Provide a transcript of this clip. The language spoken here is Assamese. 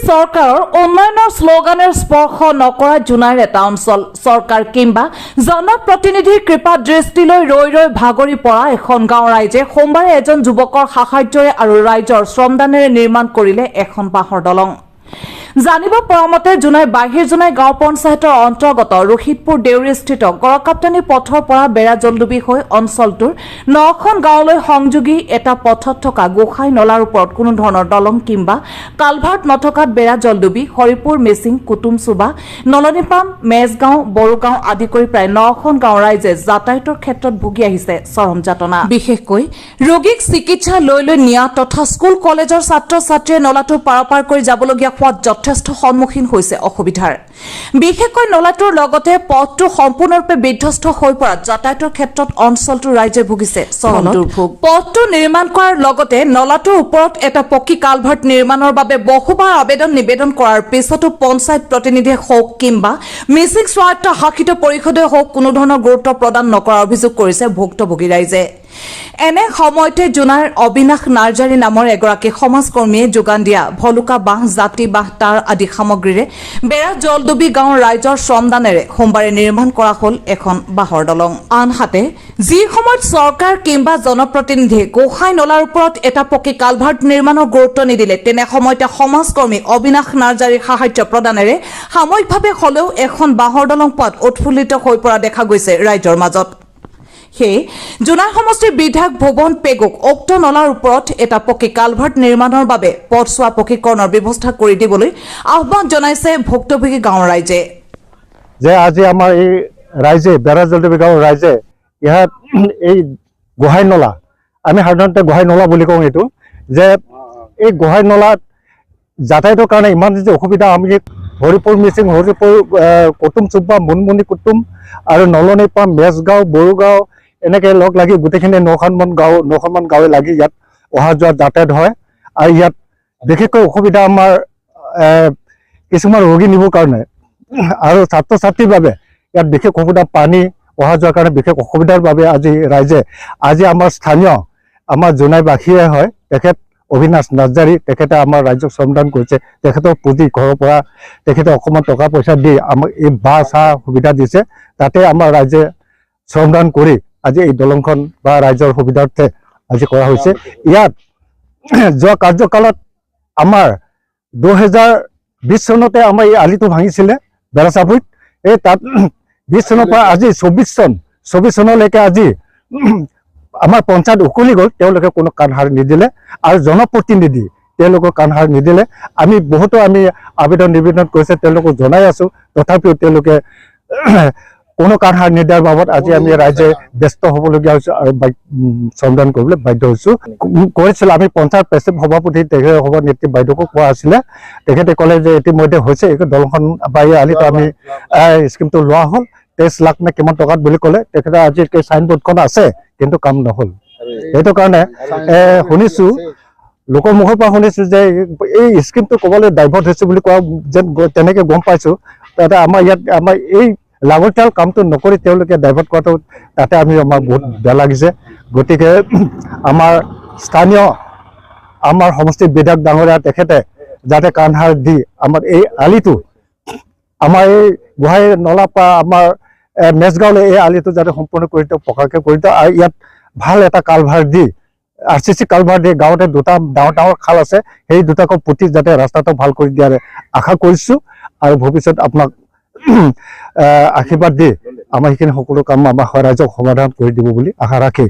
চৰকাৰৰ উন্নয়নৰ শ্লোগানৰ স্পৰ্শ নকৰা জোনাইৰ এটা অঞ্চল চৰকাৰ কিংবা জনপ্ৰতিনিধিৰ কৃপা দৃষ্টিলৈ ৰৈ ৰৈ ভাগৰি পৰা এখন গাঁও ৰাইজে সোমবাৰে এজন যুৱকৰ সাহায্যৰে আৰু ৰাইজৰ শ্ৰমদানেৰে নিৰ্মাণ কৰিলে এখন বাঁহৰ দলং। জানিব পৰা মতে জোনাই বাহিৰ জোনাই গাঁও পঞ্চায়তৰ অন্তৰ্গত ৰহিতপুৰ দেউৰীস্থিত গড়কাপ্তানি পথৰ পৰা বেৰা জলডুবি হৈ অঞ্চলটোৰ 9খন গাঁৱলৈ সংযোগী এটা পথত থকা গোসাই নলাৰ ওপৰত কোনো ধৰণৰ দলং কিংবা কালভাৰ্ট নথকাত বেৰা জলডুবি হৰিপুৰ মিচিং কুটুমচুবা নলনীপাম মেজগাঁও বড়োগাঁও আদি কৰি প্ৰায় 9খন গাঁও ৰাইজে যাতায়াতৰ ক্ষেত্ৰত ভুগি আহিছে চৰম যাতনা। বিশেষকৈ ৰোগীক চিকিৎসা লৈ নিয়া তথা স্কুল কলেজৰ ছাত্ৰ ছাত্ৰীয়ে নলাটো পাৰ কৰি যাবলগীয়া হোৱাত যথেষ্ট সন্মুখীন হৈছে অসুবিধাৰ। বিশেষকৈ নলাটোৰ লগতে পথটো সম্পূৰ্ণৰূপে বিধ্বস্ত হৈ পৰাত যাতায়াতৰ ক্ষেত্ৰত অঞ্চলটোৰ ৰাইজে ভুগিছে চৰম দুৰ্ভোগ। পথটো নিৰ্মাণ কৰাৰ লগতে নলাটোৰ ওপৰত এটা পকী কালভাৰ্ট নিৰ্মাণৰ বাবে বহুবাৰ নিবেদন কৰাৰ পিছতো পঞ্চায়ত প্ৰতিনিধিয়ে হওক কিংবা মিচিং স্বায়ত্ত শাসিত পৰিষদে হওক কোনো ধৰণৰ গুৰুত্ব প্ৰদান নকৰাৰ অভিযোগ কৰিছে ভুক্তভোগী ৰাইজে। এনে সময়তে জোনাইৰ অবিনাশ নাৰ্জাৰী নামৰ এগৰাকী সমাজকৰ্মীয়ে যোগান দিয়া ভলুকা বাঁহ জাতি বাঁহ তাঁৰ আদি সামগ্ৰীৰে বেৰা জলডুবি গাঁৱৰ ৰাইজৰ শ্ৰমদানেৰে সোমবাৰে নিৰ্মাণ কৰা হ'ল এখন বাঁহৰ দলং। আনহাতে যি সময়ত চৰকাৰ কিংবা জনপ্ৰতিনিধিয়ে গোসাই নলাৰ ওপৰত এটা পকী কালভাৰ্ট নিৰ্মাণৰ গুৰুত্ব নিদিলে তেনে সময়তে সমাজকৰ্মী অবিনাশ নাৰ্জাৰীৰ সাহায্য প্ৰদানেৰে সাময়িকভাৱে হলেও এখন বাঁহৰ দলং পোৱাত উৎফুল্লিত হৈ পৰা দেখা গৈছে ৰাইজৰ মাজত। সেয়ে জোনাই সমষ্টিৰ বিধায়ক ভুৱন পেগুক উক্ত নলাৰ ওপৰত এটা পকী কালভাৰ্ট নিৰ্মাণৰ বাবে পথছোৱা পকীকৰণৰ ব্যৱস্থা কৰি দিবলৈ আহ্বান জনাইছে ভুক্তভোগী গাঁৱৰ ৰাইজে। যে আজি আমাৰ এই ৰাইজে বেৰা জলডুবি গাঁৱৰ ৰাইজে ইয়াত এই গোহাই নলা, আমি সাধাৰণতে গোহাই নলা বুলি কওঁ এইটো, যে এই গোহাই নলাত যাতায়াতৰ কাৰণে ইমান যে অসুবিধা, আমি হৰিপুৰ মিচিং হৰিপুৰ কুটুম চুব্বা মুনমুনি কুটুম আৰু নলনীপাম মেজগাঁও বড়োগাঁও এনেকে লগ লাগি গোটেইখিনি 9খনমান গাঁৱে লাগি ইয়াত অহা যোৱা যাতায়াত হয়। আৰু ইয়াত বিশেষকৈ অসুবিধা আমাৰ কিছুমান ৰোগী নিবৰ কাৰণে আৰু ছাত্ৰ ছাত্ৰীৰ বাবে ইয়াত বিশেষ অসুবিধা, পানী অহা যোৱাৰ কাৰণে বিশেষ অসুবিধাৰ বাবে আজি আমাৰ স্থানীয় আমাৰ জোনাইবাসীয়ে হয় তেখেত অবিনাশ নাৰ্জাৰী, তেখেতে আমাৰ ৰাজ্যক শ্ৰমদান কৰিছে। তেখেতৰ পুঁজি ঘৰৰ পৰা তেখেতে অকণমান টকা পইচা দি আমাক এই বাঁহ চাহ সুবিধা দিছে, তাতে আমাৰ ৰাইজে শ্ৰমদান কৰি আজি এই দলংখন বা ৰাইজৰ সুবিধাৰ্থে আজি কৰা হৈছে। ইয়াত যোৱা কাৰ্যকালত আমাৰ 2020 চনতে আমাৰ এই আলিটো ভাঙিছিলে বেৰাচাপুৰিত। এই তাত 20 চনৰ পৰা আজি 24 চনলৈকে আজি আমাৰ পঞ্চায়ত উকলি গ'ল, তেওঁলোকে কোনো কাণসাৰ নিদিলে আৰু জনপ্ৰতিনিধি তেওঁলোকৰ কাণসাৰ নিদিলে। আমি বহুতো আবেদন নিবেদন কৰিছে, তেওঁলোকক জনাই আছো, তথাপিও তেওঁলোকে কোনো কাণসাৰ নিদিয়াৰ বাবদ আজি আমি ৰাইজে ব্যস্ত হ'বলগীয়া হৈছে আৰু শ্ৰমদান কৰিবলৈ বাধ্য হৈছো। কৈছিল আমি পঞ্চায়ত প্ৰেচিডেণ্ট সভাপতি তেখেত সভানেত্ৰী বাইদেউকো কোৱা আছিলে, তেখেতে ক'লে যে ইতিমধ্যে হৈছে এই দলংখন বা এই আলিটো আমি স্কিমটো লোৱা হ'ল 23 লাখ নে কিমান টকাত বুলি ক'লে। তেখেতে আজি চাইনবোৰ্ডখন আছে কিন্তু কাম নহ'ল। সেইটো কাৰণে শুনিছো, লোকৰ মুখৰ পৰা শুনিছো যে এই স্কিমটো ক'বলৈ ডাইভাৰ্ট হৈছে বুলি কোৱা যেন তেনেকে গম পাইছো। তাতে আমাৰ ইয়াত আমাৰ এই লাগতিয়াল কামটো নকৰি তেওঁলোকে ডাইভাৰ্ট কৰাটো তাতে আমাৰ বহুত বেয়া লাগিছে। গতিকে আমাৰ স্থানীয় আমাৰ সমষ্টিৰ বিধায়ক ডাঙৰীয়া তেখেতে যাতে কাণসাৰ দি আমাৰ এই আলিটো, আমাৰ এই গোহাই নলা পৰা আমাৰ মেজগাঁৱলৈ এই আলিটো যাতে সম্পূৰ্ণ কৰি দিয়ক, পকাকৈ কৰি দিয়ক। আৰু ইয়াত ভাল এটা কালভাৰ্ট দি RCC কালভাৰ্ট দি গাঁৱতে দুটা ডাঙৰ খাল আছে, সেই দুটাকো পুতি যাতে ৰাস্তাটো ভাল কৰি দিয়াৰ আশা কৰিছো। আৰু ভৱিষ্যত আপোনাক আশীৰ্বাদ দি আমাৰ সেইখিনি সকলো কাম আমাৰ ৰাইজক সমাধান কৰি দিব বুলি আশা ৰাখি